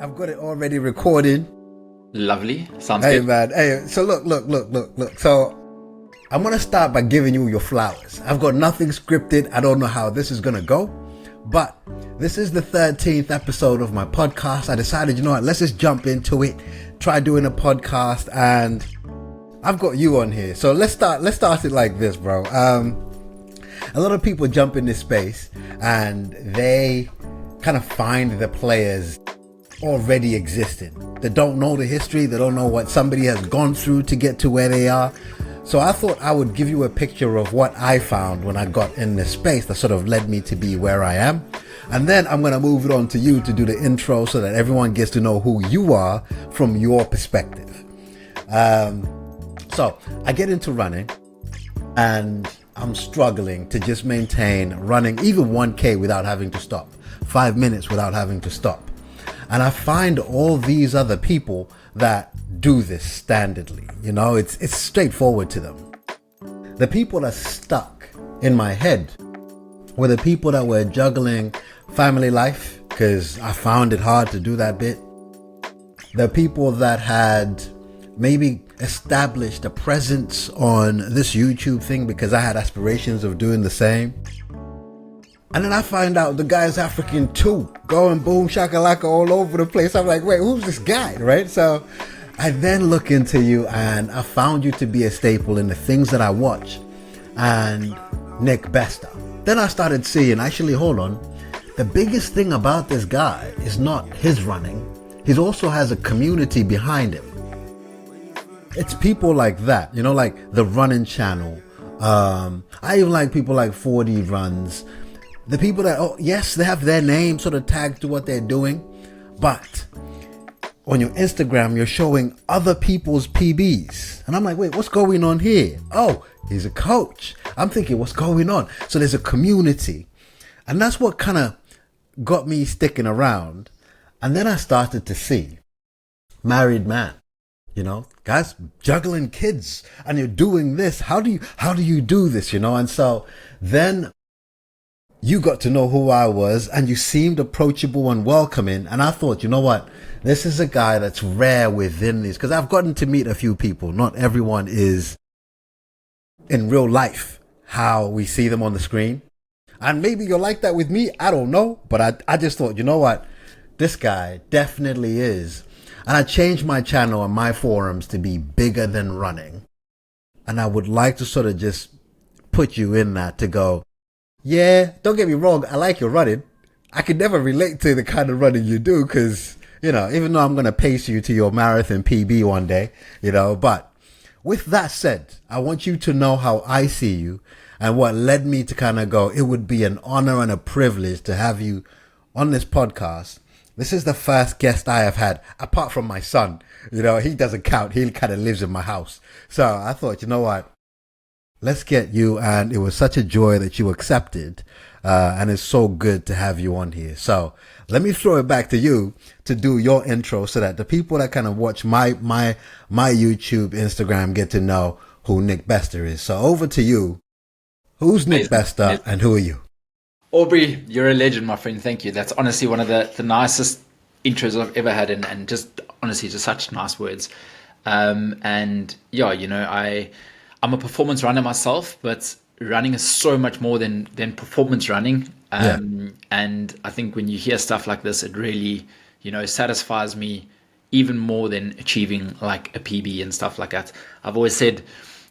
I've got it already recorded. Lovely. Sounds Hey good. man, hey. So look. So I'm gonna start by giving you your flowers. I've got nothing scripted. I don't know how this is gonna go, but this is the 13th episode of my podcast. I decided, you know what? Let's just jump into it. Try doing a podcast, and I've got you on here. So let's start. Let's start it like this, bro. A lot of people jump in this space, and they kind of find the players already existing. They don't know the history. They don't know what somebody has gone through to get to where they are. So I thought I would give you a picture of what I found when I got in this space that sort of led me to be where I am. And then I'm going to move it on to you to do the intro so that everyone gets to know who you are from your perspective. So I get into running, and I'm struggling to just maintain running even 1K without having to stop, 5 minutes without having to stop. And I find all these other people that do this standardly. You know, it's straightforward to them. The people that stuck in my head were the people that were juggling family life, because I found it hard to do that bit. The people that had maybe established a presence on this YouTube thing because I had aspirations of doing the same. And then I find out the guy's African too, going boom shakalaka all over the place. I'm like, wait, who's this guy, right? So I then look into you, and I found you to be a staple in the things that I watch. And Nick Bester. Then I started seeing, actually, hold on. The biggest thing about this guy is not his running. He also has a community behind him. It's people like that, you know, like the running channel. I even like people like 4D Runs. The people that, oh yes, they have their name sort of tagged to what they're doing, but on your Instagram, you're showing other people's PBs. And I'm like, wait, what's going on here? Oh, he's a coach. I'm thinking, what's going on? So there's a community. And that's what kind of got me sticking around. And then I started to see married man, you know, guys juggling kids, and you're doing this. How do you do this, you know? And so then you got to know who I was, and you seemed approachable and welcoming. And I thought, you know what? This is a guy that's rare within these, because I've gotten to meet a few people. Not everyone is in real life how we see them on the screen. And maybe you're like that with me. I don't know. But I just thought, you know what? This guy definitely is. And I changed my channel and my forums to be bigger than running. And I would like to sort of just put you in that to go, yeah, don't get me wrong, I like your running. I could never relate to the kind of running you do because, you know, even though I'm going to pace you to your marathon PB one day, you know, but with that said, I want you to know how I see you and what led me to kind of go, it would be an honor and a privilege to have you on this podcast. This is the first guest I have had, apart from my son. You know, he doesn't count. He kind of lives in my house. So I thought, you know what? Let's get you, and it was such a joy that you accepted, and it's so good to have you on here. So let me throw it back to you to do your intro so that the people that kind of watch my YouTube, Instagram get to know who Nick Bester is. So over to you. Who's Nick Bester, and who are you? Aubrey, you're a legend, my friend. Thank you. That's honestly one of the nicest intros I've ever had, and just honestly, just such nice words. And yeah, you know, I'm a performance runner myself, but running is so much more than performance running. And I think when you hear stuff like this, it really, you know, satisfies me even more than achieving like a PB and stuff like that. I've always said,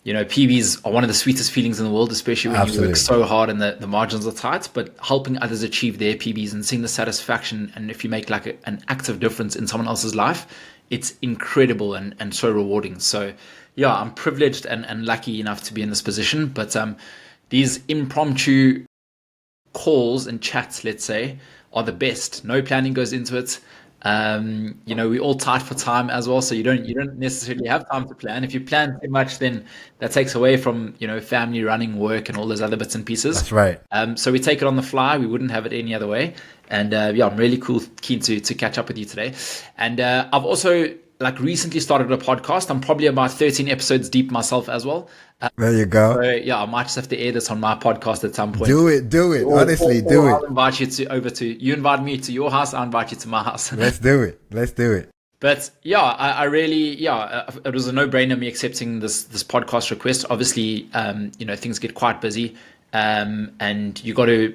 you know, PBs are one of the sweetest feelings in the world, especially when you work so hard and the margins are tight, but helping others achieve their PBs and seeing the satisfaction, and if you make like an active difference in someone else's life, it's incredible and so rewarding. So yeah, I'm privileged and lucky enough to be in this position. But these impromptu calls and chats, let's say, are the best. No planning goes into it. You know, we're all tight for time as well, so you don't necessarily have time to plan. If you plan too much, then that takes away from, you know, family, running, work, and all those other bits and pieces. That's right. So we take it on the fly. We wouldn't have it any other way. And yeah, I'm really keen to catch up with you today. And I've also like recently started a podcast. I'm probably about 13 episodes deep myself as well. There you So go. yeah, I might just have to air this on my podcast at some point. Do it. Do it. Honestly, do I'll it. invite you you invite me to your house, I invite you to my house. Let's do it. Let's do it. But yeah, I really, it was a no-brainer me accepting this podcast request. Obviously, things get quite busy, and you got to.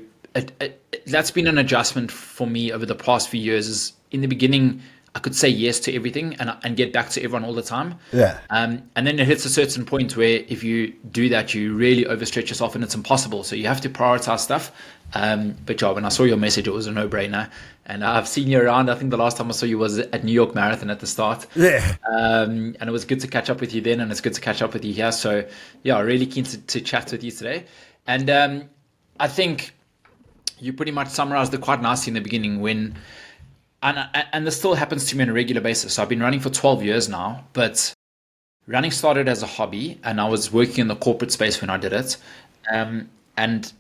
That's been an adjustment for me over the past few years. Is in the beginning, I could say yes to everything and get back to everyone all the time. Yeah. And then it hits a certain point where if you do that, you really overstretch yourself and it's impossible. So you have to prioritize stuff. But yeah, when I saw your message, it was a no-brainer. And I've seen you around. I think the last time I saw you was at New York Marathon at the start. Yeah. And it was good to catch up with you then, and it's good to catch up with you here. So yeah, really keen to chat with you today. And I think you pretty much summarized it quite nicely in the beginning and this still happens to me on a regular basis. So I've been running for 12 years now, but running started as a hobby, and I was working in the corporate space when I did it. And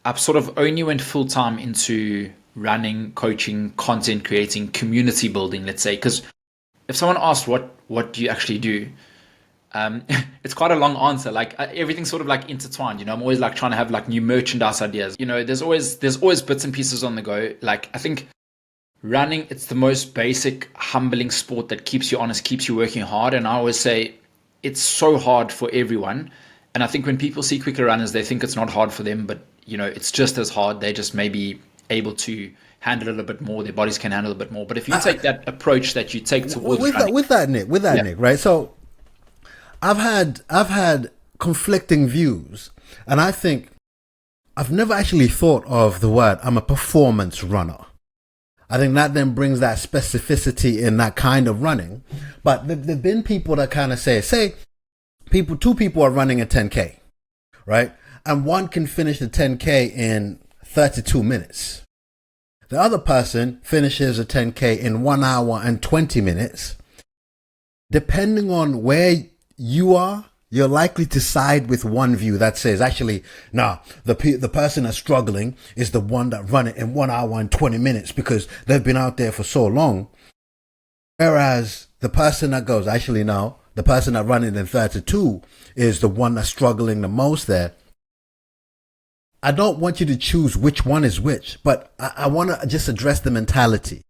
I sort of only went full time into running, coaching, content creating, community building, let's say. Because if someone asks what do you actually do, it's quite a long answer. Like everything's sort of like intertwined. I'm always like trying to have like new merchandise ideas. There's always bits and pieces on the go. Like I think running, it's the most basic, humbling sport that keeps you honest, keeps you working hard. And I always say it's so hard for everyone. And I think when people see quicker runners, they think it's not hard for them, but it's just as hard. They just may be able to handle it a little bit more. Their bodies can handle a bit more. But if you take that approach that you take towards running, with that, Nick, right? So I've had conflicting views, and I think I've never actually thought of the word I'm a performance runner. I think that then brings that specificity in that kind of running. But there've been people that kind of say two people are running a 10K, right? And one can finish the 10K in 32 minutes. The other person finishes a 10K in 1 hour and 20 minutes. Depending on where you are, you're likely to side with one view that says, actually, the person that's struggling is the one that run it in 1 hour and 20 minutes because they've been out there for so long. Whereas the person that goes, actually, no, the person that run it in 32 is the one that's struggling the most there. I don't want you to choose which one is which, but I want to just address the mentality.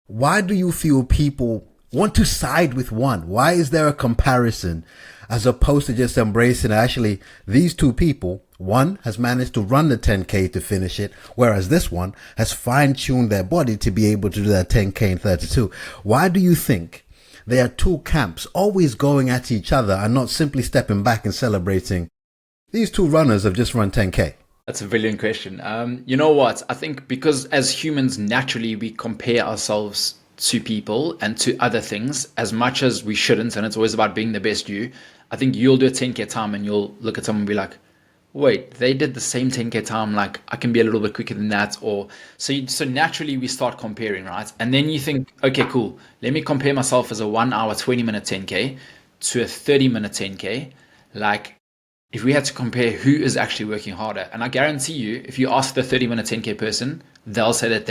Why do you feel people want to side with one? Why is there a comparison as opposed to just embracing actually these two people? One has managed to run the 10K to finish it, whereas this one has fine-tuned their body to be able to do that 10K in 32. Why do you think there are two camps always going at each other and not simply stepping back and celebrating these two runners have just run 10K? That's a brilliant question. You know what? I think because as humans, naturally, we compare ourselves to people and to other things as much as we shouldn't. And it's always about being the best you. I think you'll do a 10K time and you'll look at someone and be like, wait, they did the same 10K time. Like I can be a little bit quicker than that. Or so naturally we start comparing, right? And then you think, okay, cool. Let me compare myself as a 1 hour, 20-minute 10K to a 30-minute 10K. Like, if we had to compare who is actually working harder, and I guarantee you, if you ask the 30-minute 10K person, they'll say that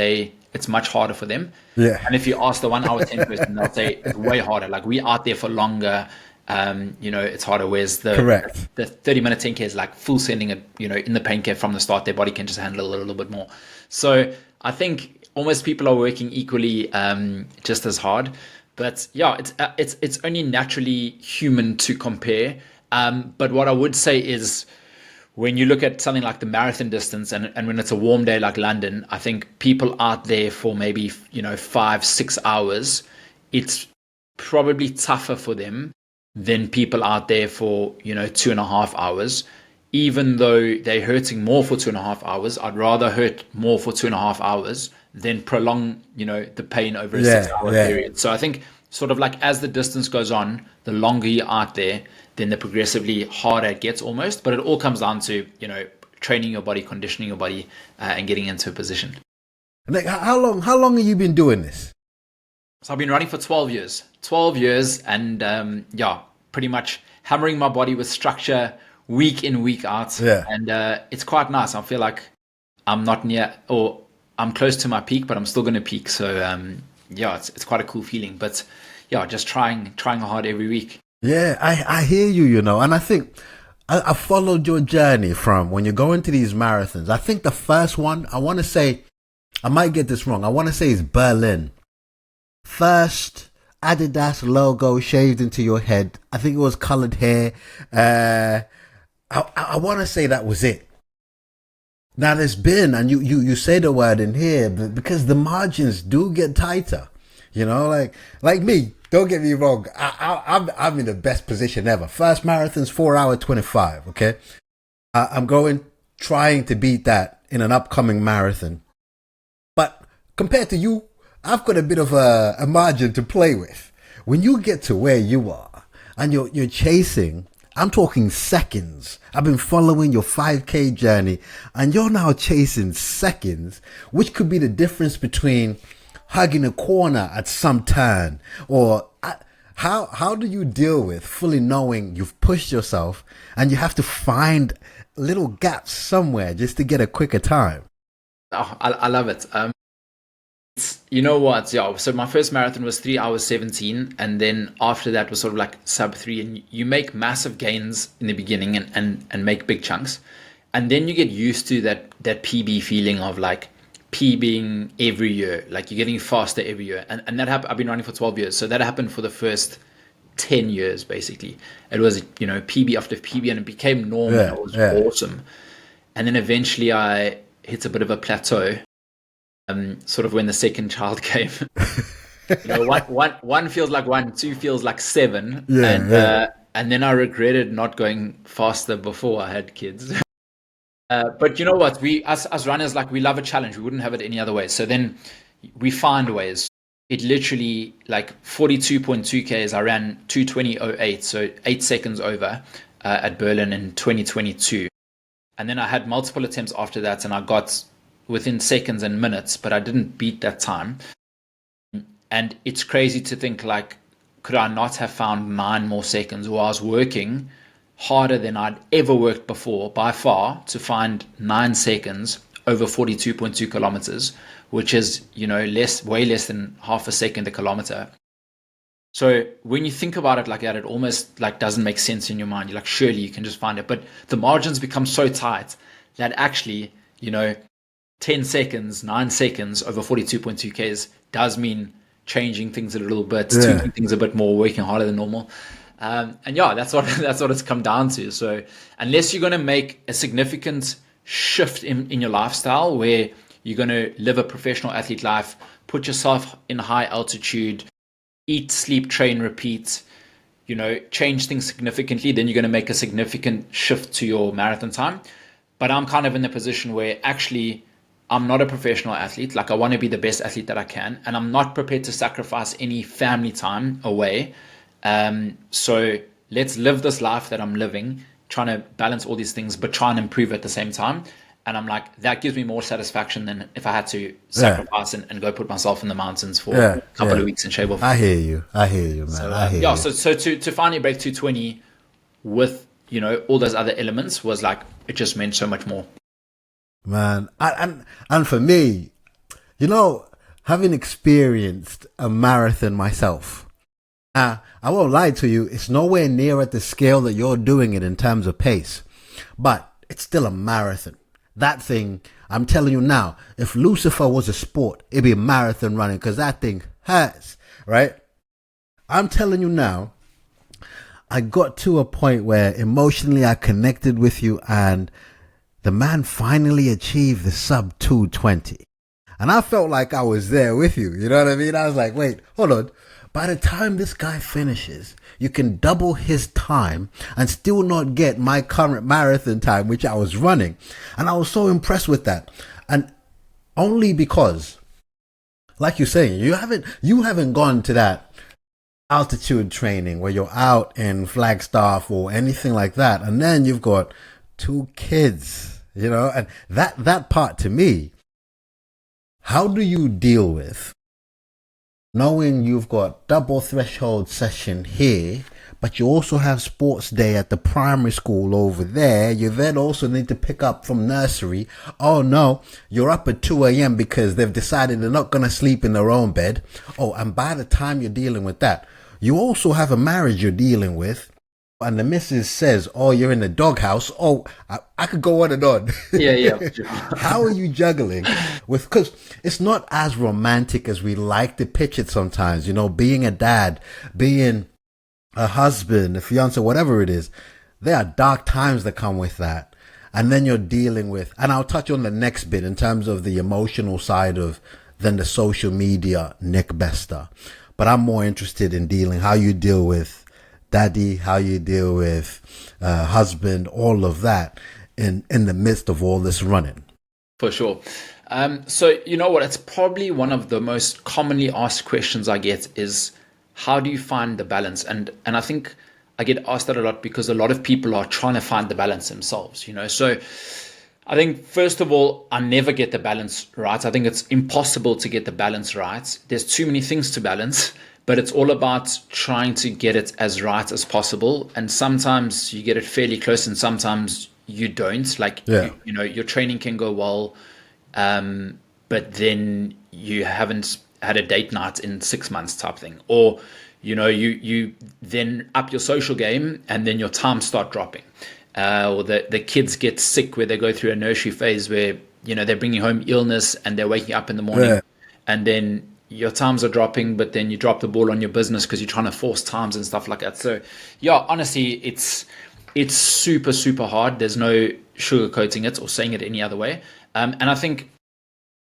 it's much harder for them. Yeah. And if you ask the 1 hour 10 person, they'll say it's way harder. Like we out there for longer, it's harder. Whereas the 30-minute 10K is like full sending it, in the pain care from the start, their body can just handle it a little bit more. So I think almost people are working equally, just as hard. But yeah, it's only naturally human to compare. But what I would say is when you look at something like the marathon distance and when it's a warm day like London, I think people out there for maybe, 5-6 hours, it's probably tougher for them than people out there for, 2.5 hours. Even though they're hurting more for 2.5 hours, I'd rather hurt more for 2.5 hours than prolong, the pain over a 6-hour period. So I think sort of like as the distance goes on, the longer you're out there, then the progressively harder it gets almost. But it all comes down to, training your body, conditioning your body, and getting into a position. Like, how long have you been doing this? So I've been running for 12 years. 12 years and, pretty much hammering my body with structure week in, week out. Yeah. And it's quite nice. I feel like I'm not near or I'm close to my peak, but I'm still going to peak. So, it's quite a cool feeling. But yeah, just trying hard every week. Yeah, I hear you, and I think I followed your journey from when you go into these marathons. I think the first one, I want to say, I might get this wrong. I want to say is Berlin. First Adidas logo shaved into your head. I think it was colored hair. I want to say that was it. Now there's been, and you say the word in here, but because the margins do get tighter, like me. Don't get me wrong. I'm in the best position ever. First marathon's 4 hour 25. Okay, I'm trying to beat that in an upcoming marathon. But compared to you, I've got a bit of a margin to play with. When you get to where you are and you're chasing, I'm talking seconds. I've been following your 5K journey and you're now chasing seconds, which could be the difference between hugging a corner at some turn, or how do you deal with fully knowing you've pushed yourself and you have to find little gaps somewhere just to get a quicker time? Oh, I love it. You know what? Yeah. So my first marathon was 3 hours 17, and then after that was sort of like sub 3. And you make massive gains in the beginning and make big chunks, and then you get used to that PB feeling of like PBing every year, like you're getting faster every year. And that happened. I've been running for 12 years, so that happened for the first 10 years basically. It was PB after PB, and it became normal. Yeah, It was yeah. awesome. And then eventually I hit a bit of a plateau. Sort of when the second child came. One feels like 1, 2 feels like 7, and then I regretted not going faster before I had kids. But you know what? We as runners, like, we love a challenge. We wouldn't have it any other way. So then we find ways. It literally, like 42.2 Ks, I ran 2:20:08, so 8 seconds over at Berlin in 2022. And then I had multiple attempts after that, and I got within seconds and minutes, but I didn't beat that time. And it's crazy to think, like, could I not have found 9 more seconds, or I was working harder than I'd ever worked before by far to find 9 seconds over 42.2 kilometers, which is, way less than half a second a kilometer. So when you think about it like that, it almost like doesn't make sense in your mind. You're like, surely you can just find it. But the margins become so tight that actually, 10 seconds, 9 seconds over 42.2 Ks does mean changing things a little bit, tweaking things a bit more, working harder than normal. And yeah, that's what it's come down to. So unless you're going to make a significant shift in your lifestyle where you're going to live a professional athlete life, put yourself in high altitude, eat, sleep, train, repeat, change things significantly, then you're going to make a significant shift to your marathon time. But I'm kind of in the position where actually I'm not a professional athlete. Like, I want to be the best athlete that I can, and I'm not prepared to sacrifice any family time away. So let's live this life that I'm living, trying to balance all these things, but try and improve at the same time. And I'm like, that gives me more satisfaction than if I had to sacrifice and go put myself in the mountains for a couple of weeks and shave off. I hear you, man. So, I hear you. So to finally break 220 with, all those other elements was like, it just meant so much more. Man, and for me, having experienced a marathon myself, I won't lie to you, it's nowhere near at the scale that you're doing it in terms of pace, but it's still a marathon. That thing, I'm telling you now, if Lucifer was a sport, it'd be marathon running, because that thing hurts, right? I'm telling you now, I got to a point where emotionally I connected with you, and the man finally achieved the sub 220. And I felt like I was there with you. You know what I mean? I was like, wait, hold on. By the time this guy finishes, you can double his time and still not get my current marathon time, which I was running. And I was so impressed with that. And only because, like you're saying, you haven't gone to that altitude training where you're out in Flagstaff or anything like that. And then you've got 2 kids. And that part, to me, how do you deal with knowing you've got double threshold session here, but you also have sports day at the primary school over there? You then also need to pick up from nursery. Oh no, you're up at 2 a.m. because they've decided they're not going to sleep in their own bed. Oh, and by the time you're dealing with that, you also have a marriage you're dealing with. And the missus says, oh, you're in the doghouse. Oh, I could go on and on. Yeah. How are you juggling with, because it's not as romantic as we like to pitch it sometimes, being a dad, being a husband, a fiance, whatever it is. There are dark times that come with that. And then you're dealing with, and I'll touch on the next bit in terms of the emotional side of then the social media Nick Bester. But I'm more interested in how you deal with daddy, how you deal with husband, all of that in the midst of all this running. For sure. So you know what? It's probably one of the most commonly asked questions I get is, how do you find the balance? And I think I get asked that a lot because a lot of people are trying to find the balance themselves, So I think, first of all, I never get the balance right. I think it's impossible to get the balance right. There's too many things to balance, but it's all about trying to get it as right as possible. And sometimes you get it fairly close and sometimes you don't. Like, your training can go well, but then you haven't had a date night in 6 months type thing. Or, you then up your social game and then your times start dropping. Or the kids get sick where they go through a nursery phase where, they're bringing home illness and they're waking up in the morning and then your times are dropping, but then you drop the ball on your business because you're trying to force times and stuff like that. So yeah, honestly, it's super, super hard. There's no sugarcoating it or saying it any other way. And I think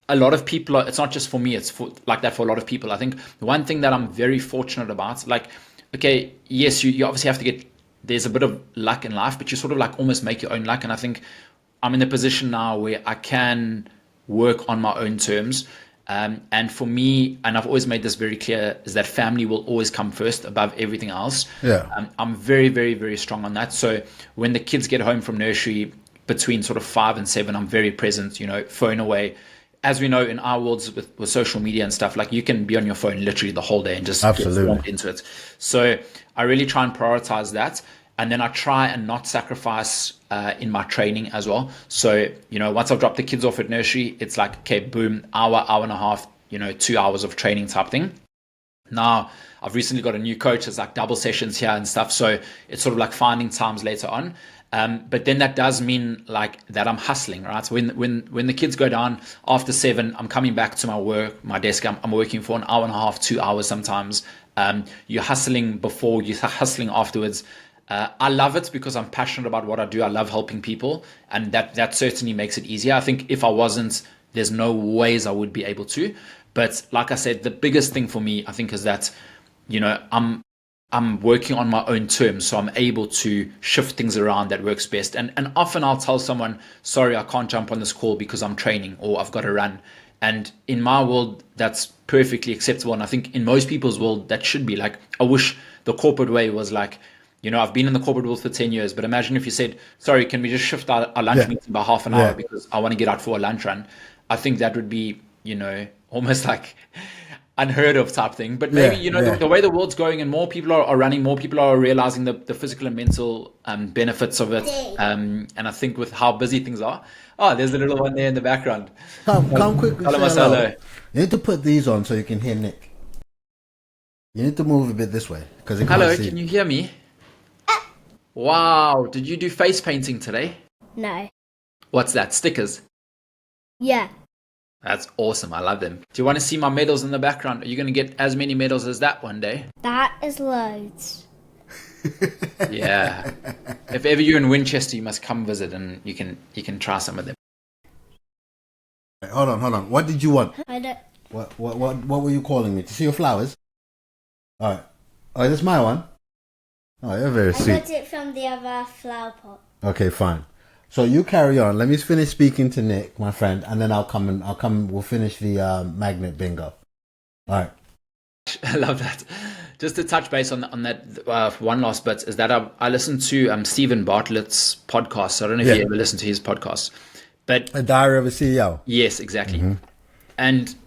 a lot of people it's not just for me, it's like that for a lot of people. I think one thing that I'm very fortunate about, like, okay, yes, you obviously have to get, there's a bit of luck in life, but you sort of like almost make your own luck. And I think I'm in a position now where I can work on my own terms. And for me, and I've always made this very clear, is that family will always come first above everything else. I'm very, very, very strong on that. So when the kids get home from nursery between sort of 5 and 7, I'm very present, phone away. As we know in our worlds with social media and stuff, like you can be on your phone literally the whole day and just get swamped into it. So I really try and prioritize that. And then I try and not sacrifice in my training as well. So, once I've dropped the kids off at nursery, it's like, okay, boom, hour and a half, 2 hours of training type thing. Now, I've recently got a new coach. It's like double sessions here and stuff. So it's sort of like finding times later on. But then that does mean like that I'm hustling, right? So when the kids go down after 7, I'm coming back to my desk. I'm working for an hour and a half, 2 hours sometimes. You're hustling before, you're hustling afterwards. I love it because I'm passionate about what I do. I love helping people, and that certainly makes it easier. I think if I wasn't, there's no ways I would be able to. But like I said, the biggest thing for me, I think, is that, I'm working on my own terms, so I'm able to shift things around that works best. And often I'll tell someone, sorry, I can't jump on this call because I'm training or I've got to run. And in my world, that's perfectly acceptable. And I think in most people's world, that should be like, I wish the corporate way was like, I've been in the corporate world for 10 years, but imagine if you said, sorry, can we just shift our lunch meeting by half an hour because I want to get out for a lunch run? I think that would be, almost like unheard of type thing. But maybe, the way the world's going and more people are running, more people are realizing the physical and mental benefits of it. And I think with how busy things are, there's a little one there in the background. Come quickly. Hello. You need to put these on so you can hear Nick. You need to move a bit this way because hello, can you hear me? Wow, did you do face painting today? No. What's that, stickers? Yeah. That's awesome, I love them. Do you want to see my medals in the background? Are you going to get as many medals as that one day? That is loads. Yeah. If ever you're in Winchester, you must come visit and you can try some of them. Hold on. What did you want? I don't... What were you calling me? To see your flowers? Alright. Oh, is this my one? Oh, you're very sweet. I got it from the other flower pot. Okay, fine. So you carry on. Let me finish speaking to Nick, my friend, and then I'll come. We'll finish the magnet bingo. All right. I love that. Just to touch base on that one last bit is that I listened to Stephen Bartlett's podcast. So I don't know if you ever listened to his podcast, but A Diary of a CEO. Yes, exactly. Mm-hmm.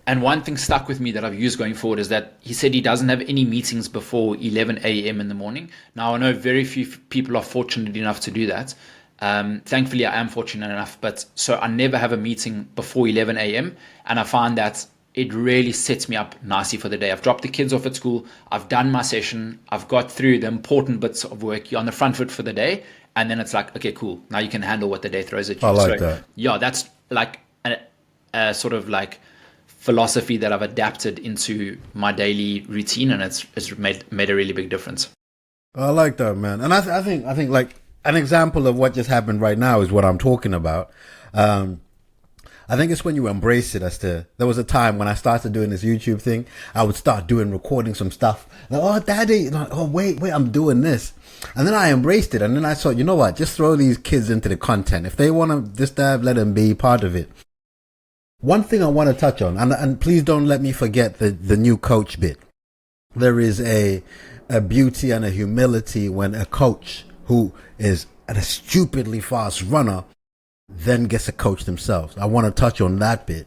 And one thing stuck with me that I've used going forward is that he said he doesn't have any meetings before 11 a.m. in the morning. Now, I know very few people are fortunate enough to do that. Thankfully, I am fortunate enough. But so I never have a meeting before 11 a.m. And I find that it really sets me up nicely for the day. I've dropped the kids off at school. I've done my session. I've got through the important bits of work. You're on the front foot for the day. And then it's like, okay, cool. Now you can handle what the day throws at I you. like So, that. yeah, that's like a sort of like philosophy that I've adapted into my daily routine. And it's made a really big difference. I like that, man. And I think like an example of what just happened right now is what I'm talking about. I think it's when you embrace it. There was a time when I started doing this YouTube thing. I would start recording some stuff. Like, oh, daddy, like, oh, wait, I'm doing this. And then I embraced it. And then I thought, you know what? Just throw these kids into the content. If they want to disturb, let them be part of it. One thing I want to touch on, and please don't let me forget the new coach bit. There is a beauty and a humility when a coach who is a stupidly fast runner then gets a coach themselves. I want to touch on that bit.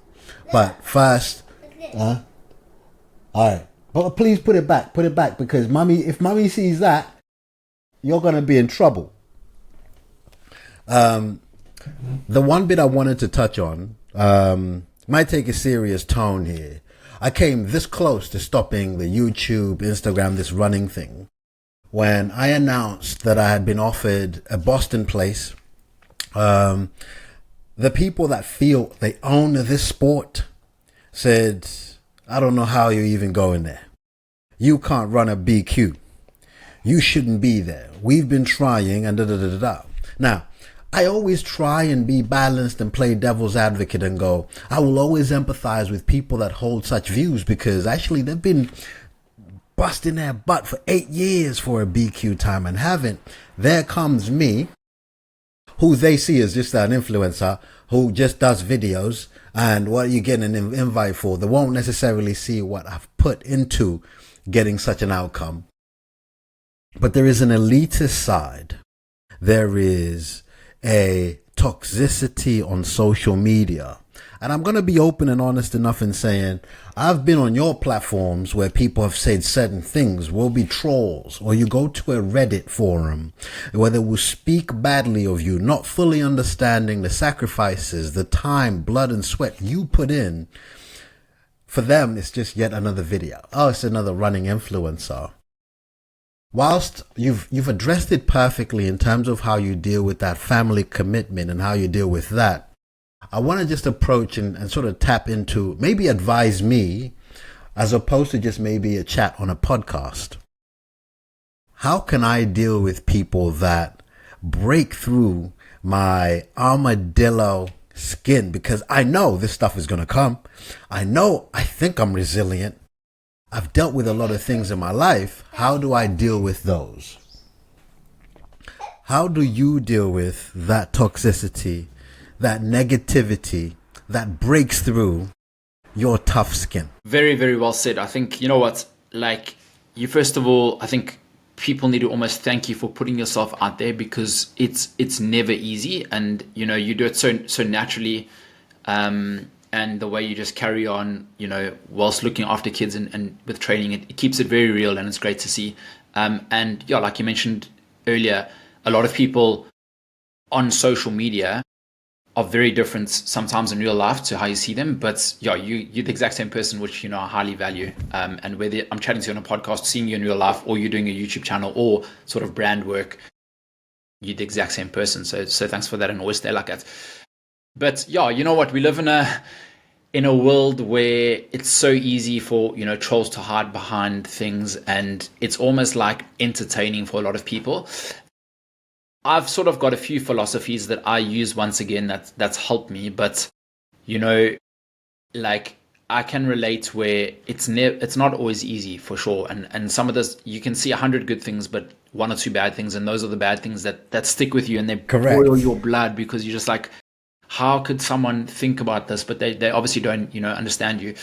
But first, all right. But please put it back, because if mommy sees that, you're going to be in trouble. The one bit I wanted to touch on, might take a serious tone here. I came this close to stopping the YouTube, Instagram, this running thing, when I announced that I had been offered a Boston place. The people that feel they own this sport said, I don't know how you're even going there. You can't run a BQ. You shouldn't be there. We've been trying and da da da da da. Now, I always try and be balanced and play devil's advocate and go, I will always empathize with people that hold such views, because actually they've been busting their butt for 8 years for a BQ time and haven't. There comes me, who they see as just an influencer who just does videos, and what you get an invite for. They won't necessarily see what I've put into getting such an outcome. But there is an elitist side. There is a toxicity on social media. And I'm going to be open and honest enough in saying I've been on your platforms where people have said certain things will be trolls, or you go to a Reddit forum where they will speak badly of you, not fully understanding the sacrifices, the time, blood and sweat you put in. For them, it's just yet another video. Oh, it's another running influencer. Whilst you've addressed it perfectly in terms of how you deal with that family commitment and how you deal with that, I want to just approach and sort of tap into, maybe advise me, as opposed to just maybe a chat on a podcast. How can I deal with people that break through my armadillo skin? Because I know this stuff is going to come. I think I'm resilient. I've dealt with a lot of things in my life. How do I deal with those? How do you deal with that toxicity, that negativity that breaks through your tough skin? Very, very well said. I think, you know what, like, you, first of all, I think people need to almost thank you for putting yourself out there, because it's never easy, and you do it so naturally, and the way you just carry on, whilst looking after kids and with training, it keeps it very real, and it's great to see. And yeah, like you mentioned earlier, a lot of people on social media are very different sometimes in real life to how you see them. But yeah, you're the exact same person, which I highly value. And whether I'm chatting to you on a podcast, seeing you in real life, or you're doing a YouTube channel or sort of brand work, you're the exact same person. So thanks for that, and always stay like that. But yeah, you know what? We live in a world where it's so easy for trolls to hide behind things, and it's almost like entertaining for a lot of people. I've sort of got a few philosophies that I use, once again, that's helped me, but like, I can relate where it's not always easy, for sure, and some of this, you can see 100 good things but one or two bad things, and those are the bad things that stick with you, and they Correct. boil your blood, because you're just like, how could someone think about this? But they obviously don't understand you.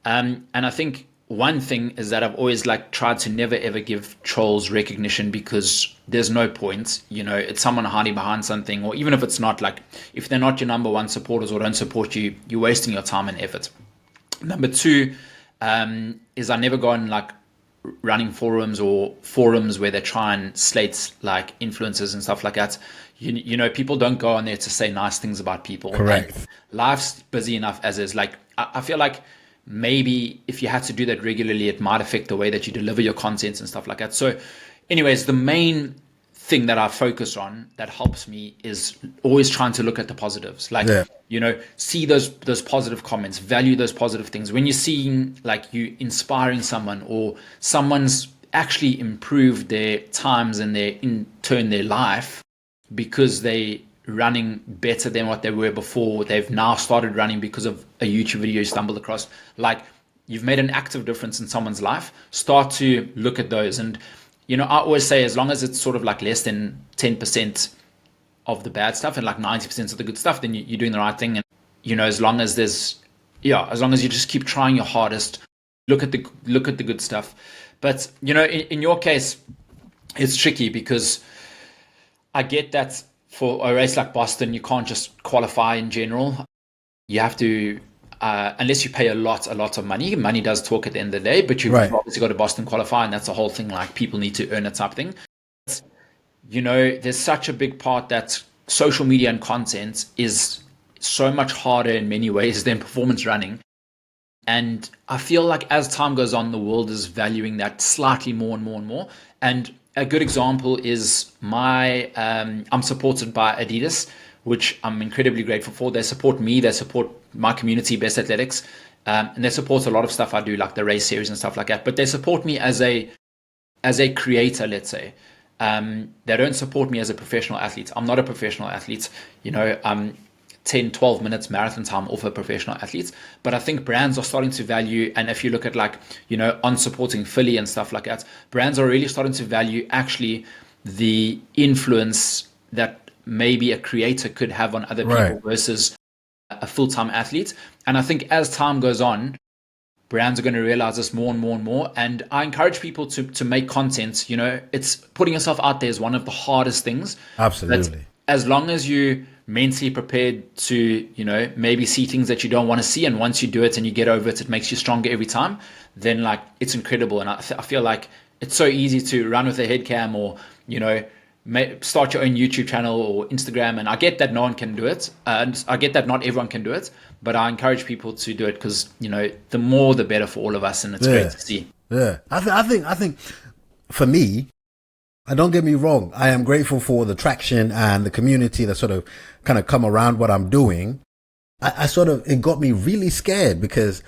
And I think one thing is that I've always tried to never ever give trolls recognition, because there's no point. It's someone hiding behind something, or even if it's not, if they're not your number one supporters or don't support you, you're wasting your time and effort. Number two, is I never go on running forums or forums where they try and slate influencers and stuff like that. People don't go on there to say nice things about people. Correct. And life's busy enough as is. I feel like maybe if you had to do that regularly, it might affect the way that you deliver your content and stuff like that. So anyways, the main thing that I focus on that helps me is always trying to look at the positives. Like, Yeah. see those positive comments, value those positive things. When you're seeing like you inspiring someone, or someone's actually improved their times and in turn their life because they running better than what they were before. They've now started running because of a YouTube video you stumbled across. Like, you've made an active difference in someone's life. Start to look at those. And, I always say, as long as it's sort of like less than 10% of the bad stuff and like 90% of the good stuff, then you're doing the right thing. And, as long as as long as you just keep trying your hardest, look at the good stuff. But, in your case, it's tricky because I get that for a race like Boston, you can't just qualify in general. You have to, unless you pay a lot of money. Money does talk at the end of the day, but you've Right. obviously got to Boston qualify, and that's a whole thing. Like, people need to earn it type thing. There's such a big part that social media and content is so much harder in many ways than performance running. And I feel like as time goes on, the world is valuing that slightly more and more and more. And a good example is I'm supported by Adidas, which I'm incredibly grateful for. They support me, they support my community, Best Athletics, and they support a lot of stuff I do, like the race series and stuff like that. But they support me as a creator, let's say. They don't support me as a professional athlete. I'm not a professional athlete. I'm 10, 12 minutes marathon time off a professional athletes. But I think brands are starting to value, and if you look at like, on supporting Philly and stuff like that, brands are really starting to value actually the influence that maybe a creator could have on other people Right. versus a full-time athlete. And I think as time goes on, brands are going to realize this more and more and more. And I encourage people to make content. It's putting yourself out there is one of the hardest things. Absolutely. But as long as you mentally prepared to, maybe see things that you don't want to see, and once you do it and you get over it, it makes you stronger every time, then like it's incredible. And I feel like it's so easy to run with a head cam, or start your own YouTube channel or Instagram. And I get that no one can do it, and I get that not everyone can do it, but I encourage people to do it because the more the better for all of us, and it's great to see. Yeah. I think for me, and don't get me wrong, I am grateful for the traction and the community that sort of kind of come around what I'm doing. It got me really scared because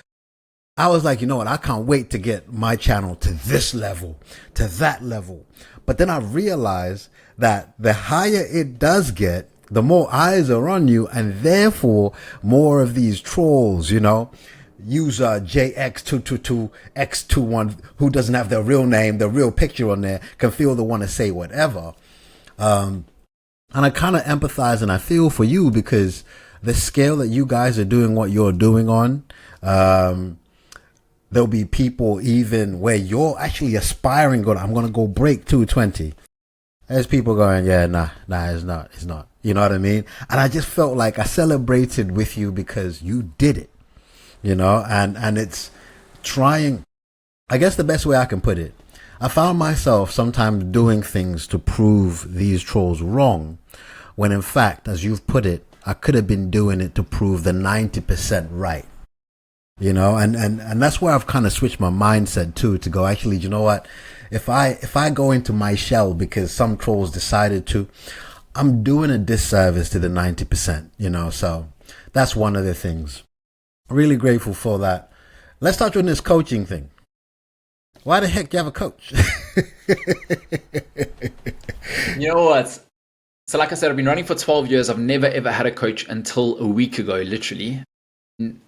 I was like, you know what, I can't wait to get my channel to this level, to that level. But then I realized that the higher it does get, the more eyes are on you, and therefore more of these trolls, user JX222X21, who doesn't have their real name, their real picture on there, can feel the want to say whatever. And I kind of empathize and I feel for you because the scale that you guys are doing what you're doing on, there'll be people even where you're actually aspiring, I'm going to go break 220. There's people going, yeah, nah, it's not. You know what I mean? And I just felt like I celebrated with you because you did it. And it's trying, I guess the best way I can put it, I found myself sometimes doing things to prove these trolls wrong, when in fact, as you've put it, I could have been doing it to prove the 90% right. And that's where I've kind of switched my mindset too, to go, actually, you know what? If I go into my shell because some trolls decided to, I'm doing a disservice to the 90%, so that's one of the things. Really grateful for that. Let's touch on this coaching thing. Why the heck do you have a coach? You know what? So like I said, I've been running for 12 years. I've never ever had a coach until a week ago, literally.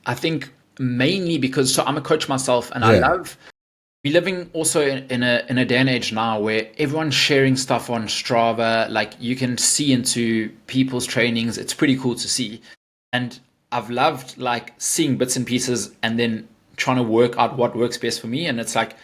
I think mainly because I'm a coach myself, and I love, we're living also in a day and age now where everyone's sharing stuff on Strava. Like, you can see into people's trainings. It's pretty cool to see. And I've loved like seeing bits and pieces and then trying to work out what works best for me. And it's like,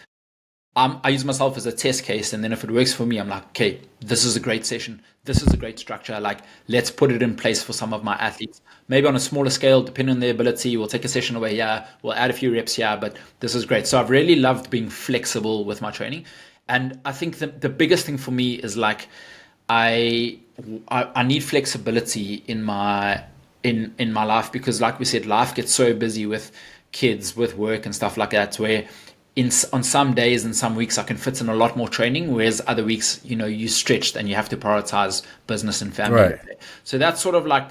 I use myself as a test case. And then if it works for me, I'm like, okay, this is a great session. This is a great structure. Like, let's put it in place for some of my athletes. Maybe on a smaller scale, depending on their ability, we'll take a session away here. We'll add a few reps here, but this is great. So I've really loved being flexible with my training. And I think the biggest thing for me is like, I need flexibility in my life, because like we said, life gets so busy with kids with work and stuff like that, where on some days and some weeks I can fit in a lot more training, whereas other weeks, you stretched and you have to prioritize business and family. Right. So that's sort of like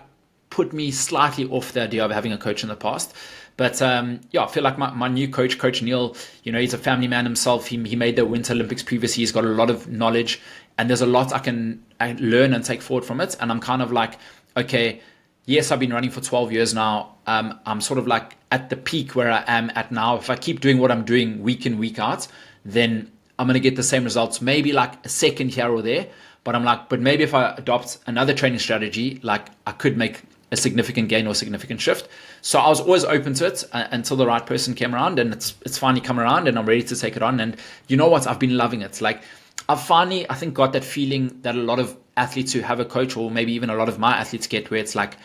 put me slightly off the idea of having a coach in the past. But I feel like my new coach Neil, he's a family man himself. He made the Winter Olympics previously. He's got a lot of knowledge, and there's a lot I learn and take forward from it. And I'm kind of like, okay, yes, I've been running for 12 years now. I'm sort of like at the peak where I am at now. If I keep doing what I'm doing week in, week out, then I'm going to get the same results, maybe like a second here or there. But I'm like, but maybe if I adopt another training strategy, like I could make a significant gain or significant shift. So I was always open to it until the right person came around, and it's finally come around, and I'm ready to take it on. And you know what? I've been loving it. Like I've finally, I think, got that feeling that a lot of athletes who have a coach, or maybe even a lot of my athletes get, where it's like,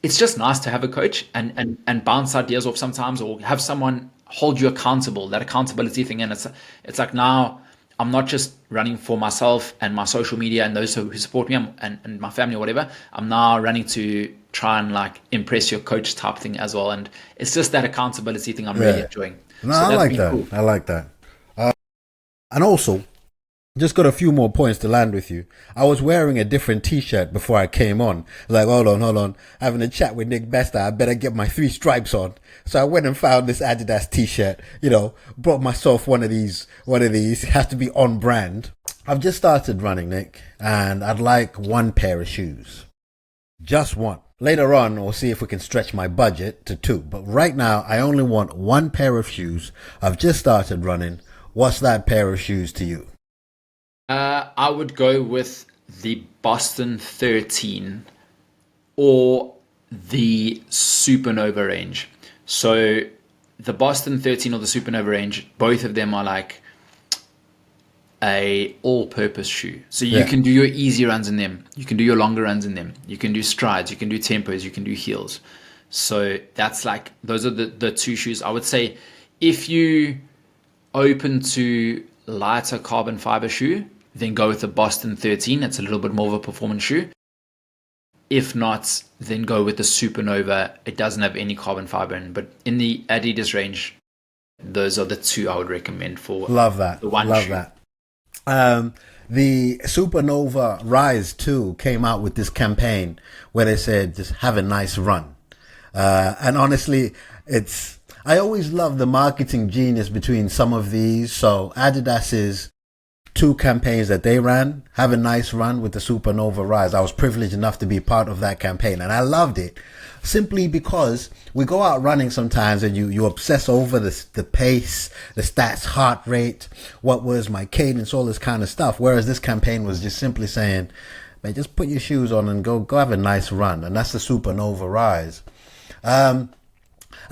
it's just nice to have a coach and bounce ideas off sometimes, or have someone hold you accountable, that accountability thing. And it's like, now I'm not just running for myself and my social media and those who support me and my family or whatever. I'm now running to try and like impress your coach type thing as well. And it's just that accountability thing I'm really enjoying. No, So I that's like been that. cool. I like that. And also, just got a few more points to land with you. I was wearing a different t-shirt before I came on. Like, hold on. Having a chat with Nick Bester. I better get my 3 stripes on. So I went and found this Adidas t-shirt, brought myself one of these. It has to be on brand. I've just started running, Nick, and I'd like 1 pair of shoes. Just 1. Later on, we'll see if we can stretch my budget to 2. But right now, I only want 1 pair of shoes. I've just started running. What's that pair of shoes to you? I would go with the Boston 13 or the Supernova range. So the Boston 13 or the Supernova range, both of them are like a all-purpose shoe. So you can do your easy runs in them. You can do your longer runs in them. You can do strides. You can do tempos. You can do heels. So that's like, those are the 2 shoes. I would say if you open to lighter carbon fiber shoe, then go with the Boston 13. It's a little bit more of a performance shoe. If not, then go with the Supernova. It doesn't have any carbon fiber in, but in the Adidas range, those are the 2 I would recommend for Love that. the one Love shoe. that. The Supernova Rise 2 came out with this campaign where they said, just have a nice run. And honestly, I always love the marketing genius between some of these. So Adidas's 2 campaigns that they ran, have a nice run with the Supernova Rise. I was privileged enough to be part of that campaign, and I loved it simply because we go out running sometimes and you obsess over the pace, the stats, heart rate, what was my cadence, all this kind of stuff. Whereas this campaign was just simply saying, man, just put your shoes on and go have a nice run. And that's the Supernova Rise. A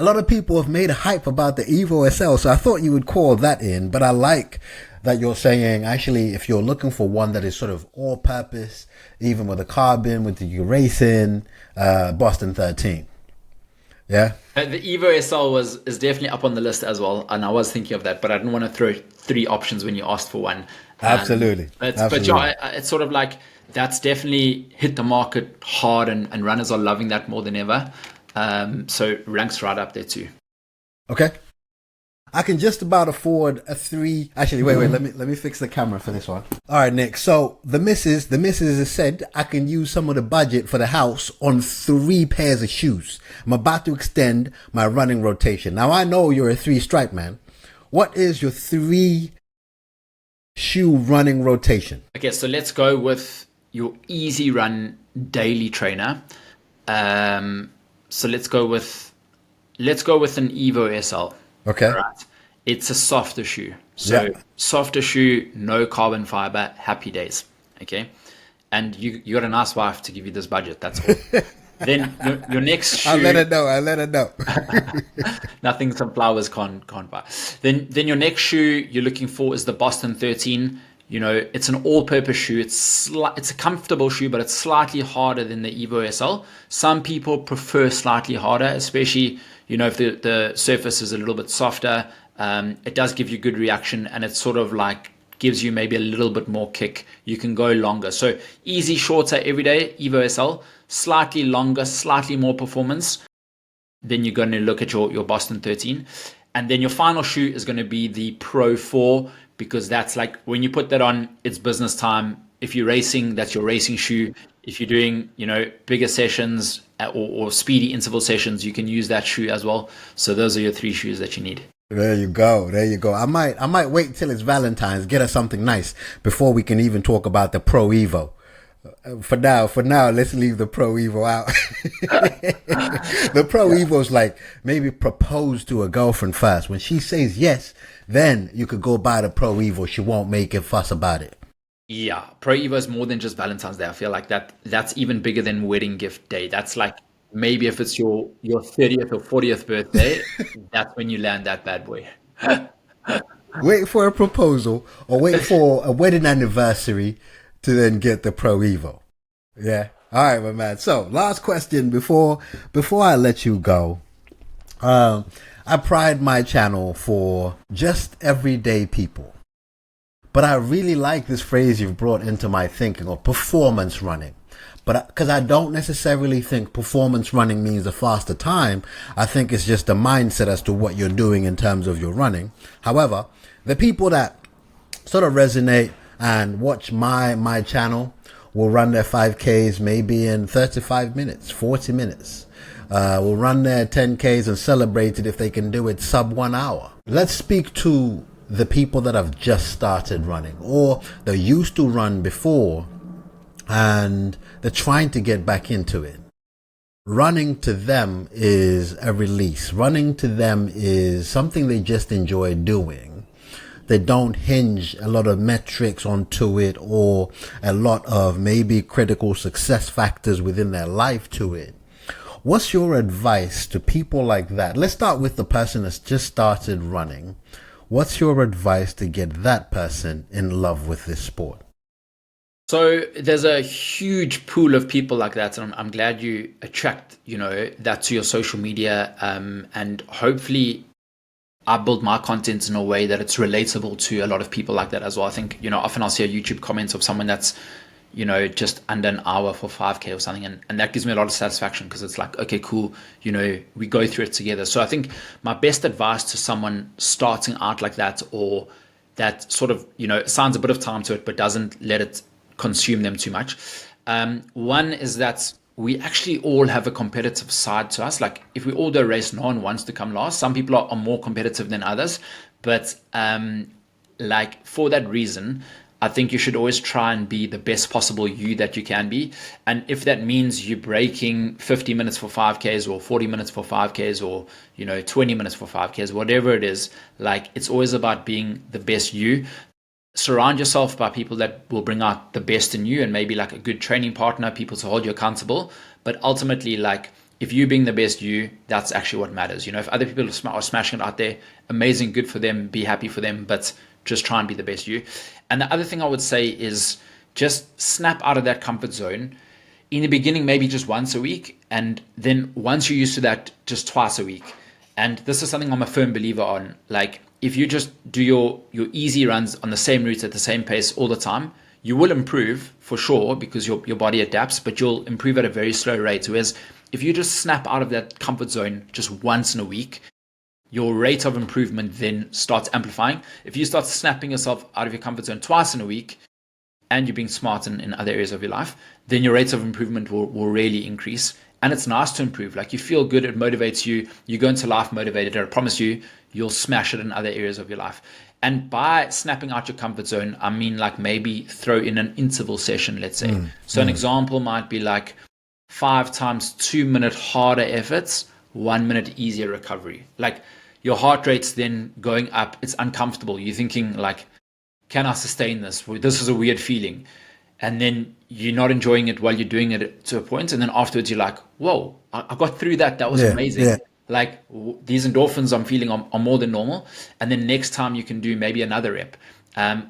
lot of people have made a hype about the Evo SL, so I thought you would call that in, but I like that you're saying, actually, if you're looking for one that is sort of all-purpose, even with the carbon, with the racing, Boston 13. Yeah? The Evo SL is definitely up on the list as well, and I was thinking of that, but I didn't want to throw 3 options when you asked for one. Absolutely. But Absolutely. yeah, it's sort of like, that's definitely hit the market hard, and runners are loving that more than ever. So ranks right up there too. Okay. I can just about afford a 3. Actually, wait. Let me fix the camera for this one. All right, Nick. So the missus has said I can use some of the budget for the house on 3 pairs of shoes. I'm about to extend my running rotation. Now I know you're a 3 stripe man. What is your 3 shoe running rotation? Okay, so let's go with your easy run daily trainer. So let's go with an Evo SL. Okay. All right. It's a softer shoe. So softer shoe, no carbon fiber, happy days. Okay. And you got a nice wife to give you this budget. That's all. Then your next shoe. I'll let her know. Nothing some flowers can't buy. Then your next shoe you're looking for is the Boston 13. It's an all-purpose shoe. It's a comfortable shoe, but it's slightly harder than the Evo SL. Some people prefer slightly harder, especially if the surface is a little bit softer. It does give you good reaction, and it's sort of like gives you maybe a little bit more kick. You can go longer. So easy, shorter, everyday Evo SL. Slightly longer, slightly more performance. then you're going to look at your Boston 13. And then your final shoe is going to be the Pro 4, because that's like when you put that on, it's business time. If you're racing, that's your racing shoe. If you're doing, bigger sessions or speedy interval sessions, you can use that shoe as well. So those are your 3 shoes that you need. There you go. There you go. I might wait till it's Valentine's, get her something nice before we can even talk about the Pro Evo. For now, let's leave the Pro Evo out. The Pro Evo's like maybe propose to a girlfriend first. When she says yes, then you could go buy the Pro Evo. She won't make a fuss about it. Yeah, Pro Evo is more than just Valentine's Day. I feel like that's even bigger than wedding gift day. That's like maybe if it's your 30th or 40th birthday, that's when you land that bad boy. Wait for a proposal or wait for a wedding anniversary to then get the Pro Evo. Yeah. All right, my man. So last question before I let you go. I pride my channel for just everyday people. But I really like this phrase you've brought into my thinking of performance running. But because I don't necessarily think performance running means a faster time, I think it's just a mindset as to what you're doing in terms of your running. However, the people that sort of resonate and watch my channel will run their 5Ks maybe in 35 minutes, 40 minutes. Will run their 10Ks and celebrate it if they can do it sub 1 hour. Let's speak to the people that have just started running, or they used to run before and they're trying to get back into it. Running to them is a release. Running to them is something they just enjoy doing. They don't hinge a lot of metrics onto it or a lot of maybe critical success factors within their life to it. What's your advice to people like that? Let's start with the person that's just started running. What's your advice to get that person in love with this sport? So there's a huge pool of people like that, and I'm glad you attract, that to your social media, and hopefully I build my content in a way that it's relatable to a lot of people like that as well. I think, often I'll see a YouTube comment of someone that's, just under an hour for 5K or something. And that gives me a lot of satisfaction because it's like, okay, cool. We go through it together. So I think my best advice to someone starting out like that, or that sort of, assigns a bit of time to it, but doesn't let it consume them too much. One is that we actually all have a competitive side to us. Like if we all do a race, no one wants to come last. Some people are more competitive than others, but like for that reason, I think you should always try and be the best possible you that you can be. And if that means you're breaking 50 minutes for 5Ks or 40 minutes for 5Ks or, 20 minutes for 5Ks, whatever it is, like it's always about being the best you. Surround yourself by people that will bring out the best in you, and maybe like a good training partner, people to hold you accountable. But ultimately, like if you being the best you, that's actually what matters. If other people are smashing it out there, amazing, good for them, be happy for them, but just try and be the best you. And the other thing I would say is just snap out of that comfort zone. In the beginning, maybe just once a week. And then once you're used to that, just twice a week. And this is something I'm a firm believer on. Like if you just do your easy runs on the same route at the same pace all the time, you will improve for sure because your body adapts, but you'll improve at a very slow rate. Whereas if you just snap out of that comfort zone just once in a week, your rate of improvement then starts amplifying. If you start snapping yourself out of your comfort zone twice in a week and you're being smart in other areas of your life, then your rates of improvement will really increase. And it's nice to improve. Like you feel good, it motivates you. You go into life motivated. I promise you, you'll smash it in other areas of your life. And by snapping out your comfort zone, I mean like maybe throw in an interval session, let's say. An example might be like 5 times 2 minute harder efforts, 1 minute easier recovery. Like your heart rate's then going up. It's uncomfortable. You're thinking like, can I sustain this? This is a weird feeling. And then you're not enjoying it while you're doing it to a point. And then afterwards you're like, whoa, I got through that. That was amazing. Yeah. Like these endorphins I'm feeling are more than normal. And then next time you can do maybe another rep.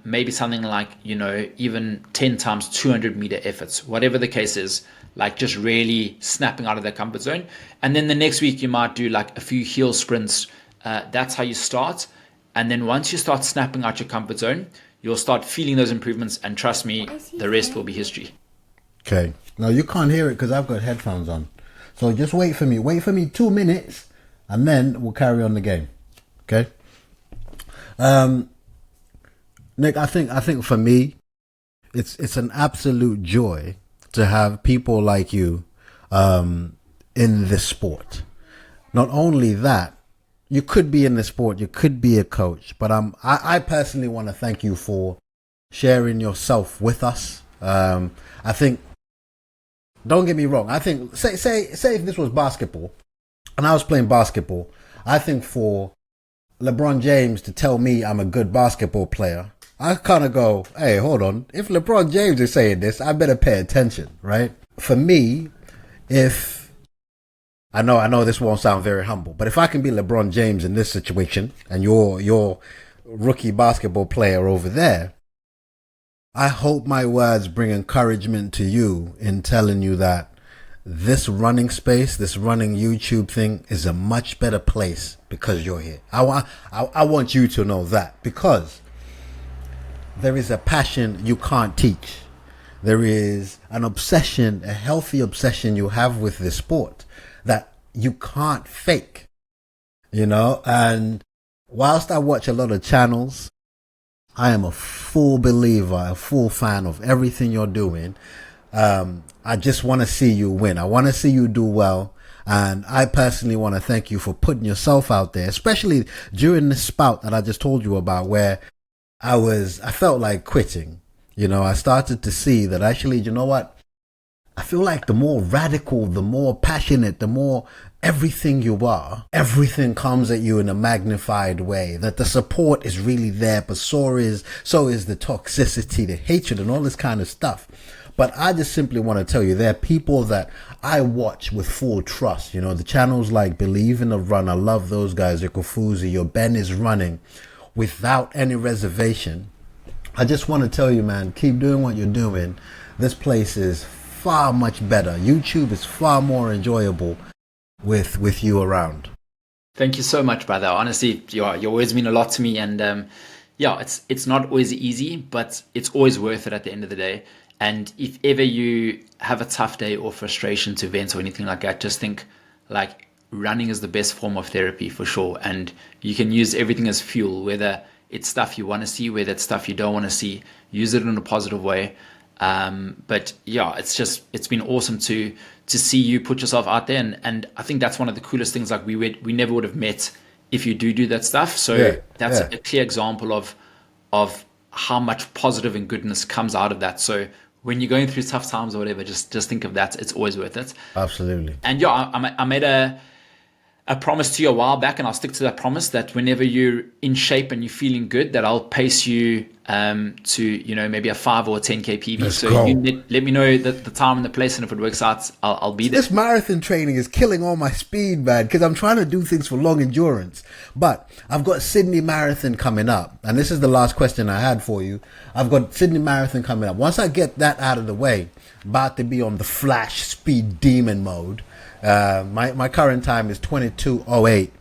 Maybe something like, even 10 times 200 meter efforts, whatever the case is, like just really snapping out of that comfort zone. And then the next week you might do like a few heel sprints. That's how you start. And then once you start snapping out your comfort zone, you'll start feeling those improvements. And trust me, the rest will be history. Okay. Now you can't hear it because I've got headphones on. So just wait for me. Wait for me 2 minutes, and then we'll carry on the game. Okay. Nick, I think for me, it's an absolute joy to have people like you in this sport. Not only that, you could be in the sport, you could be a coach, but I personally want to thank you for sharing yourself with us. I think, don't get me wrong, I think say if this was basketball and I was playing basketball, I think for LeBron James to tell me I'm a good basketball player, I kind of go, hey, hold on. If LeBron James is saying this, I better pay attention, right? For me, if I know this won't sound very humble, but if I can be LeBron James in this situation and you're rookie basketball player over there, I hope my words bring encouragement to you in telling you that this running space, this running YouTube thing is a much better place because you're here. I want you to know that, because there is a passion you can't teach. There is an obsession, a healthy obsession you have with this sport that you can't fake, and whilst I watch a lot of channels, I am a full believer, a full fan of everything you're doing. I just want to see you win. I want to see you do well. And I personally want to thank you for putting yourself out there, especially during this spout that I just told you about, where I felt like quitting. I started to see that actually, you know what? I feel like the more radical, the more passionate, the more everything you are, everything comes at you in a magnified way. That the support is really there, but so is the toxicity, the hatred, and all this kind of stuff. But I just simply want to tell you, there are people that I watch with full trust. The channels like Believe in the Run, I love those guys. Your Kofuzi, your Ben is running without any reservation. I just want to tell you, man, keep doing what you're doing. This place is far much better. YouTube is far more enjoyable with you around. Thank you so much, brother. Honestly, your words mean a lot to me, and it's not always easy, but it's always worth it at the end of the day. And if ever you have a tough day or frustration to vent or anything like that, just think like running is the best form of therapy for sure. And you can use everything as fuel, whether it's stuff you want to see, whether it's stuff you don't want to see. Use it in a positive way. But yeah, it's been awesome to see you put yourself out there. And I think that's one of the coolest things. Like we never would have met if you do that stuff. So that's a clear example of how much positive and goodness comes out of that. So when you're going through tough times or whatever, just think of that. It's always worth it. Absolutely. And yeah, I made a promise to you a while back, and I'll stick to that promise, that whenever you're in shape and you're feeling good, that I'll pace you to maybe a 5 or a 10K PB. Let's so go. you let me know the time and the place, and if it works out, I'll be there. This marathon training is killing all my speed, man, because I'm trying to do things for long endurance. But I've got Sydney Marathon coming up, and this is the last question I had for you. I've got Sydney Marathon coming up. Once I get that out of the way, about to be on the flash speed demon mode. My current time is 22:08.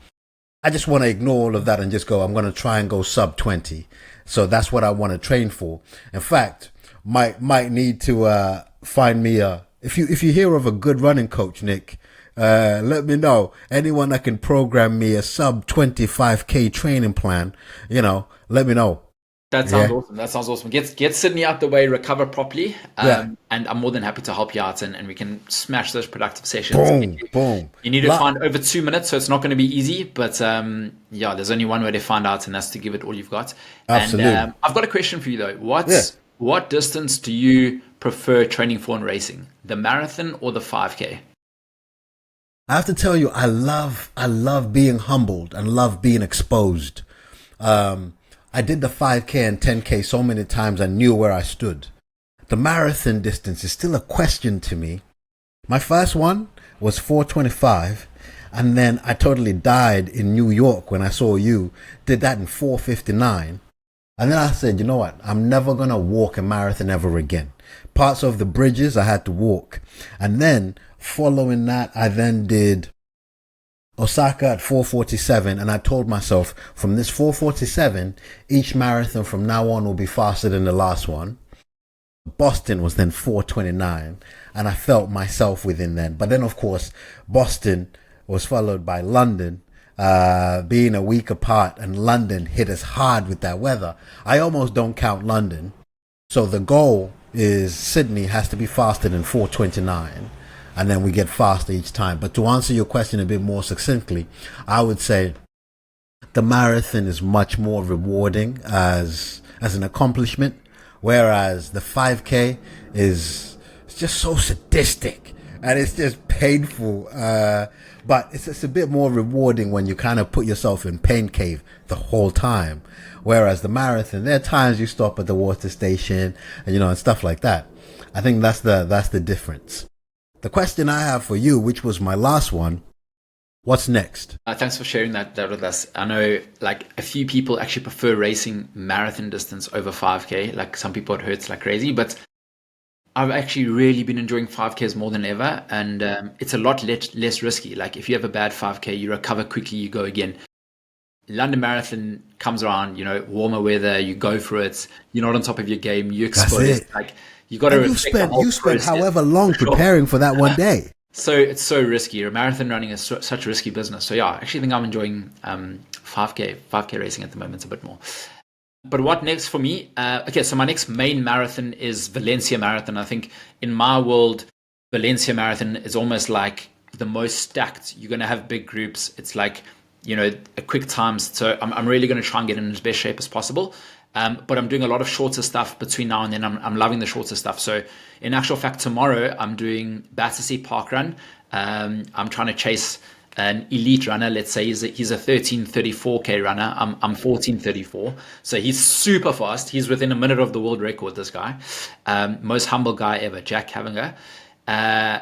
I just want to ignore all of that and just go, I'm going to try and go sub 20. So that's what I want to train for. In fact, might need to find me if you hear of a good running coach, Nick, let me know. Anyone that can program me a sub 25K training plan, let me know. That sounds awesome. That sounds awesome. Get Sydney out the way, recover properly, and I'm more than happy to help you out, and we can smash those productive sessions. Boom. You need to find over 2 minutes, so it's not going to be easy, but there's only one way to find out, and that's to give it all you've got. Absolutely. And I've got a question for you though. What distance do you prefer training for in racing? The marathon or the 5K? I have to tell you, I love being humbled and love being exposed. I did the 5K and 10K so many times I knew where I stood. The marathon distance is still a question to me. My first one was 4:25, and then I totally died in New York when I saw you. Did that in 4:59. And then I said, you know what? I'm never going to walk a marathon ever again. Parts of the bridges I had to walk. And then following that, I then did Osaka at 4:47, and I told myself from this 4:47, each marathon from now on will be faster than the last one. Boston was then 4:29, and I felt myself within then. But then, of course, Boston was followed by London, being a week apart, and London hit us hard with that weather. I almost don't count London. So the goal is Sydney has to be faster than 4:29, and then we get faster each time. But to answer your question a bit more succinctly, I would say the marathon is much more rewarding as an accomplishment, whereas the 5K is it's just so sadistic and it's just painful. But it's a bit more rewarding when you kind of put yourself in pain cave the whole time. Whereas the marathon, there are times you stop at the water station and, and stuff like that. I think that's the difference. The question I have for you, which was my last one, what's next? Thanks for sharing that with us. I know like a few people actually prefer racing marathon distance over 5K. Like some people, it hurts like crazy, but I've actually really been enjoying 5Ks more than ever. And it's a lot less risky. Like if you have a bad 5K, you recover quickly, you go again. London Marathon comes around, warmer weather, you go for it. You're not on top of your game. You explode. Like you got to. You spent however long preparing for that one day. So it's so risky. Marathon running is such a risky business. So yeah, I actually think I'm enjoying 5K racing at the moment a bit more. But what next for me? So my next main marathon is Valencia Marathon. I think in my world, Valencia Marathon is almost like the most stacked. You're going to have big groups. It's like, a quick times. So I'm really going to try and get in as best shape as possible. But I'm doing a lot of shorter stuff between now and then. I'm loving the shorter stuff. So in actual fact, tomorrow I'm doing Battersea Park Run. I'm trying to chase an elite runner. Let's say he's a 13:34K runner. I'm 14:34. So he's super fast. He's within a minute of the world record, this guy. Most humble guy ever, Jack Havinger.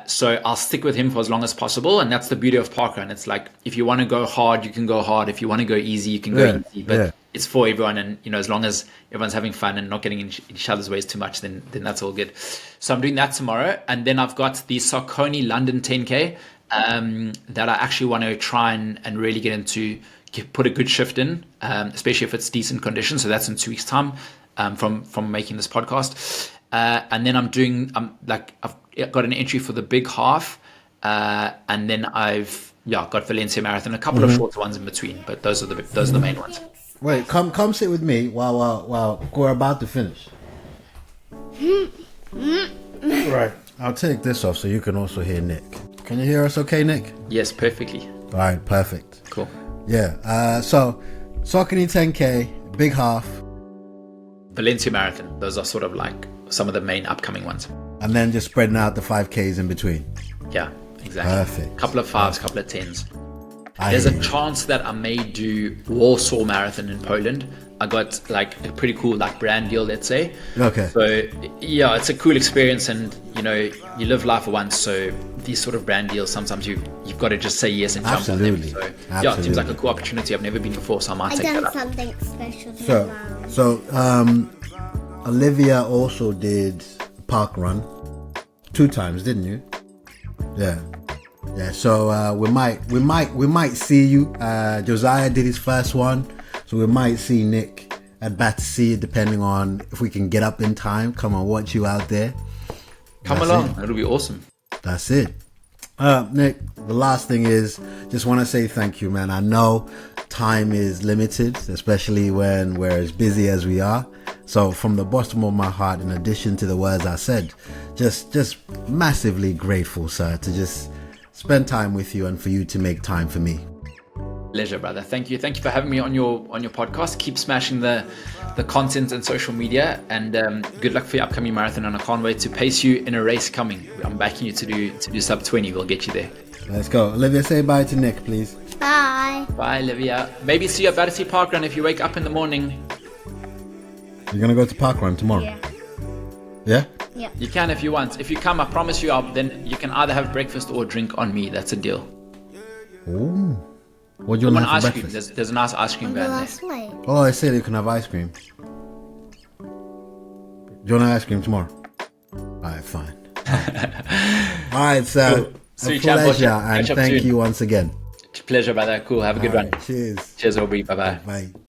So I'll stick with him for as long as possible. And that's the beauty of parkrun. It's like, if you want to go hard, you can go hard. If you want to go easy, you can go easy. But it's for everyone. And, as long as everyone's having fun and not getting in each other's ways too much, then that's all good. So I'm doing that tomorrow. And then I've got the Sarconi London 10K that I actually want to try and really get into, put a good shift in, especially if it's decent conditions. So that's in 2 weeks' time from making this podcast. And then I've got an entry for the big half, and then I've got Valencia Marathon, a couple of shorter ones in between, but those are the main ones. Wait, come sit with me while we're about to finish. Right, I'll take this off so you can also hear Nick. Can you hear us okay, Nick? Yes, perfectly. All right, perfect. Cool. Yeah. So Saucony 10K, big half, Valencia Marathon. Those are sort of like some of the main upcoming ones. And then just spreading out the 5Ks in between. Yeah, exactly. Perfect. Couple of 5s, couple of 10s. There's a chance that I may do Warsaw Marathon in Poland. I got like a pretty cool brand deal, let's say. Okay. So yeah, it's a cool experience, and you live life once. So these sort of brand deals, sometimes you've got to just say yes and jump on them. So yeah, it seems like a cool opportunity. I've never been before, so I might take that up. I've done something special. So Olivia also did park run 2 times, didn't you? Yeah. So we might see you. Josiah did his first one, so we might see Nick at Battersea, depending on if we can get up in time. Come and watch you out there. Come along, it'll be awesome. That's it. Nick, the last thing is, just want to say thank you, man. I know time is limited, especially when we're as busy as we are. So from the bottom of my heart, in addition to the words I said, just massively grateful, sir, to just spend time with you and for you to make time for me. Pleasure, brother. Thank you for having me on your podcast. Keep smashing the content and social media, and good luck for your upcoming marathon. And I can't wait to pace you in a race coming. I'm backing you to do sub 20. We'll get you there. Let's go. Olivia, say bye to Nick, please. Bye. Bye, Olivia. Maybe see you at Battersea Park Run if you wake up in the morning. You're gonna go to park run tomorrow? Yeah? Yeah. You can if you want. If you come, I promise you, then you can either have breakfast or drink on me. That's a deal. Ooh. What do you want for ice breakfast? cream. There's a nice ice cream van there. Oh, I said you can have ice cream. Do you want ice cream tomorrow? Alright, fine. Alright, so a pleasure, and thank you once again. Pleasure, brother. Cool. Have a good one. Cheers. Cheers, Aubrey. Bye-bye. Bye.